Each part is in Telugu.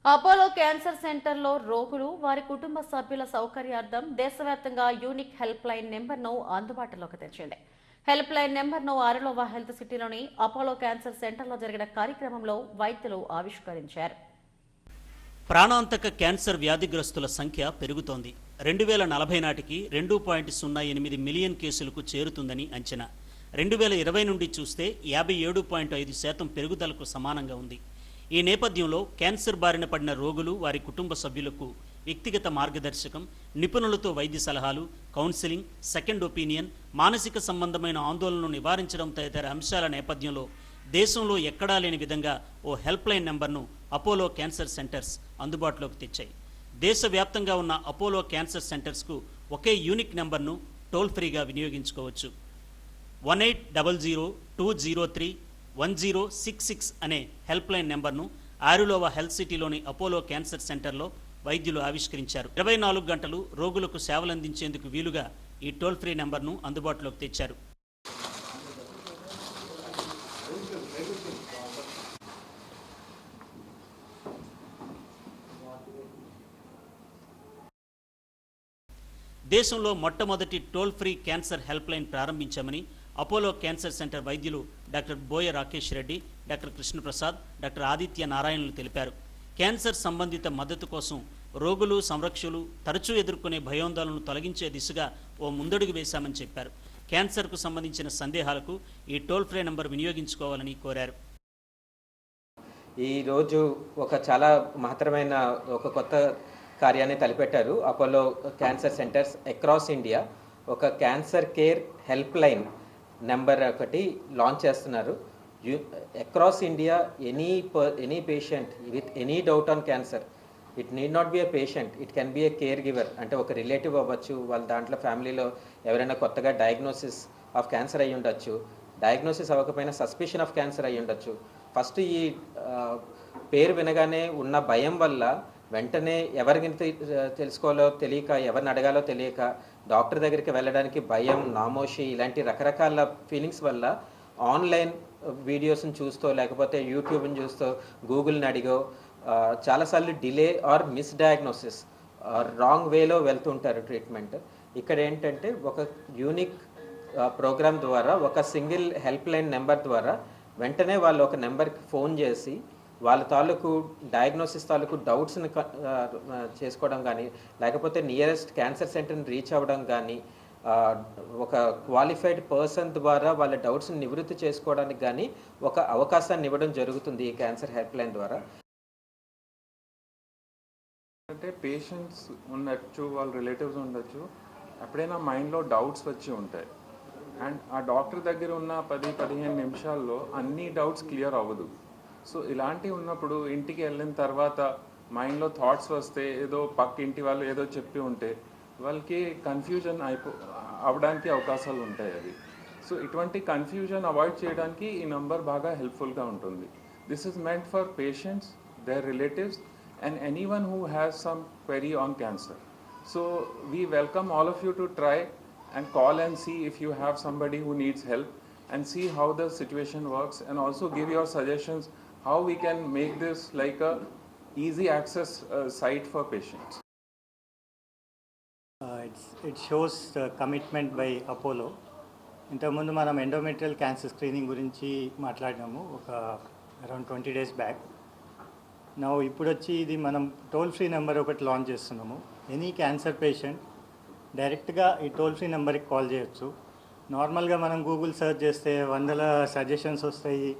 అపోలో క్యాన్సర్ సెంటర్లో రోగులు వారి కుటుంబ సభ్యుల సౌకర్యార్థం దేశవ్యాప్తంగా యూనిక్ హెల్ప్ లైన్ నెంబర్ను అందుబాటులోకి తెచ్చింది. హెల్ప్ లైన్ నెంబర్ను ఆరులోవ హెల్త్ సిటీలోని అపోలో క్యాన్సర్ సెంటర్లో జరిగిన కార్యక్రమంలో వైద్యులు ఆవిష్కరించారు. ప్రాణాంతక క్యాన్సర్ వ్యాధిగ్రస్తుల సంఖ్య పెరుగుతోంది. 2040 నాటికి 2.08 మిలియన్ కేసులకు చేరుతుందని అంచనా. 2020 నుండి చూస్తే 57.5% పెరుగుదలకు సమానంగా ఉంది. ఈ నేపథ్యంలో క్యాన్సర్ బారిన పడిన రోగులు వారి కుటుంబ సభ్యులకు వ్యక్తిగత మార్గదర్శకం, నిపుణులతో వైద్య సలహాలు, కౌన్సిలింగ్, సెకండ్ ఒపీనియన్, మానసిక సంబంధమైన ఆందోళనను నివారించడం తదితర అంశాల నేపథ్యంలో దేశంలో ఎక్కడా లేని విధంగా ఓ హెల్ప్ లైన్ నెంబర్ను అపోలో క్యాన్సర్ సెంటర్స్ అందుబాటులోకి తెచ్చాయి. దేశవ్యాప్తంగా ఉన్న అపోలో క్యాన్సర్ సెంటర్స్కు ఒకే యూనిక్ నెంబర్ను టోల్ ఫ్రీగా వినియోగించుకోవచ్చు. 1800-203-1066 అనే హెల్ప్ లైన్ నెంబర్ను ఆరులోవ హెల్త్ సిటీలోని అపోలో క్యాన్సర్ సెంటర్లో వైద్యులు ఆవిష్కరించారు. 24 గంటలు రోగులకు సేవలందించేందుకు వీలుగా ఈ టోల్ ఫ్రీ నెంబర్ను అందుబాటులోకి తెచ్చారు. దేశంలో మొట్టమొదటి toll free cancer help line ప్రారంభించామని అపోలో క్యాన్సర్ సెంటర్ వైద్యులు doctor Boya Rakesh Reddy, doctor Krishnaprasad, doctor Aditya నారాయణలు తెలిపారు. క్యాన్సర్ సంబంధిత మద్దతు కోసం రోగులు, సంరక్షకులు తరచూ ఎదుర్కొనే భయాందోళనను తొలగించే దిశగా ఓ ముందడుగు వేశామని చెప్పారు. క్యాన్సర్కు సంబంధించిన సందేహాలకు ఈ టోల్ ఫ్రీ నెంబర్ వినియోగించుకోవాలని కోరారు. ఈరోజు ఒక చాలా మహత్తరమైన ఒక కొత్త కార్యాన్ని తలపెట్టారు. Apollo cancer centres across India ఒక cancer care help line number ఒకటి లాంచ్ చేస్తున్నారు. Across India any patient with any doubt on cancer, it need not be a patient, it can be a care giver. అంటే ఒక రిలేటివ్ అవ్వచ్చు, వాళ్ళ దాంట్లో ఫ్యామిలీలో ఎవరైనా కొత్తగా డయాగ్నోసిస్ ఆఫ్ క్యాన్సర్ అయ్యి ఉండొచ్చు, డయాగ్నోసిస్ అవ్వకపోయినా సస్పిషన్ ఆఫ్ క్యాన్సర్ అయ్యి ఉండొచ్చు. ఫస్ట్ ఈ పేరు వినగానే ఉన్న భయం వల్ల వెంటనే ఎవరికి తెలుసుకోవాలో తెలియక, ఎవరిని అడగాలో తెలియక, డాక్టర్ దగ్గరికి వెళ్ళడానికి భయం, నామోషి, ఇలాంటి రకరకాల ఫీలింగ్స్ వల్ల ఆన్లైన్ వీడియోస్ని చూస్తూ, లేకపోతే యూట్యూబ్ని చూస్తూ, గూగుల్ని అడిగో చాలాసార్లు డిలే ఆర్ మిస్డయాగ్నోసిస్, రాంగ్ వేలో వెళ్తుంటారు ట్రీట్మెంట్. ఇక్కడ ఏంటంటే ఒక యూనిక్ ప్రోగ్రామ్ ద్వారా, ఒక సింగిల్ హెల్ప్ లైన్ నెంబర్ ద్వారా వెంటనే వాళ్ళు ఒక నెంబర్కి ఫోన్ చేసి వాళ్ళ తాలూకు డయాగ్నోసిస్ తాలూకు డౌట్స్ని చేసుకోవడం కానీ, లేకపోతే నియరెస్ట్ క్యాన్సర్ సెంటర్ని రీచ్ అవ్వడం కానీ, ఒక క్వాలిఫైడ్ పర్సన్ ద్వారా వాళ్ళ డౌట్స్ని నివృత్తి చేసుకోవడానికి కానీ ఒక అవకాశాన్ని ఇవ్వడం జరుగుతుంది ఈ క్యాన్సర్ హెల్ప్ లైన్ ద్వారా. అంటే పేషెంట్స్ ఉండొచ్చు, వాళ్ళ రిలేటివ్స్ ఉండొచ్చు, ఎప్పుడైనా మైండ్లో డౌట్స్ వచ్చి ఉంటాయి. అండ్ ఆ డాక్టర్ దగ్గర ఉన్న 10-15 నిమిషాల్లో అన్ని డౌట్స్ క్లియర్ అవ్వదు. సో ఇలాంటివి ఉన్నప్పుడు ఇంటికి వెళ్ళిన తర్వాత మైండ్లో థాట్స్ వస్తే, ఏదో పక్క ఇంటి వాళ్ళు ఏదో చెప్పి ఉంటే వాళ్ళకి కన్ఫ్యూజన్ అవ్వడానికి అవకాశాలు ఉంటాయి అవి. సో ఇటువంటి కన్ఫ్యూజన్ అవాయిడ్ చేయడానికి ఈ నంబర్ బాగా హెల్ప్ఫుల్గా ఉంటుంది. This is meant for patients, their relatives and anyone who has some query on cancer. So we welcome all of you to try and call and see if you have somebody who needs help, and see how the situation works, and also give your suggestions how we can make this like a easy access site for patients. It shows commitment by Apollo. ఇంతకుముందు మనం ఎండోమెట్రియల్ క్యాన్సర్ స్క్రీనింగ్ గురించి మాట్లాడినాము ఒక అరౌండ్ 20 days బ్యాక్. ఇప్పుడు వచ్చి ఇది మనం టోల్ ఫ్రీ నెంబర్ ఒకటి లాంచ్ చేస్తున్నాము. ఎనీ క్యాన్సర్ పేషెంట్ డైరెక్ట్గా ఈ టోల్ ఫ్రీ నెంబర్కి కాల్ చేయొచ్చు. నార్మల్గా మనం గూగుల్ సెర్చ్ చేస్తే 100 సజెషన్స్ వస్తాయి,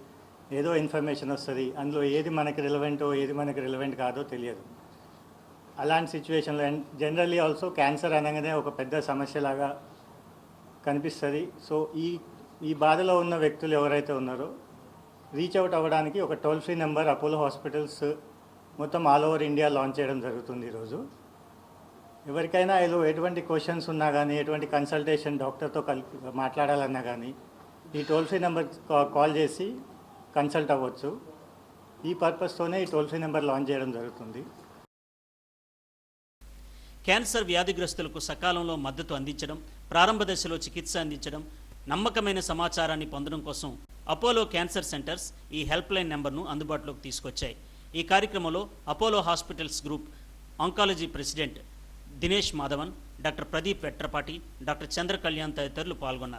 ఏదో ఇన్ఫర్మేషన్ వస్తుంది, అందులో ఏది మనకి రిలవెంటో ఏది మనకి రిలవెంట్ కాదో తెలియదు. అలాంటి సిచ్యువేషన్లో జనరల్లీ ఆల్సో క్యాన్సర్ అనగానే ఒక పెద్ద సమస్యలాగా కనిపిస్తుంది. సో ఈ బాధలో ఉన్న వ్యక్తులు ఎవరైతే ఉన్నారో రీచ్ అవుట్ అవ్వడానికి ఒక toll free number Apollo hospitals మొత్తం ఆల్ ఓవర్ ఇండియా లాంచ్ చేయడం జరుగుతుంది ఈరోజు. ఎవరికైనా ఎటువంటి క్వశ్చన్స్ ఉన్నా కానీ, ఎటువంటి కన్సల్టేషన్ డాక్టర్తో మాట్లాడాలన్నా కానీ ఈ టోల్ ఫ్రీ నెంబర్ కాల్ చేసి కన్సల్ట్ అవ్వచ్చు. ఈ పర్పస్తోనే ఈ టోల్ ఫ్రీ నెంబర్ లాంచ్ చేయడం జరుగుతుంది. క్యాన్సర్ వ్యాధిగ్రస్తులకు సకాలంలో మద్దతు అందించడం, ప్రారంభ దశలో చికిత్స అందించడం, నమ్మకమైన సమాచారాన్ని పొందడం కోసం అపోలో క్యాన్సర్ సెంటర్స్ ఈ హెల్ప్ లైన్ నెంబర్ను అందుబాటులోకి తీసుకొచ్చాయి. ఈ కార్యక్రమంలో Apollo hospitals group oncology president Dinesh Madhavan, doctor Pradeep Vetrapati, doctor Chandra Kalyan తదితరులు పాల్గొన్నారు.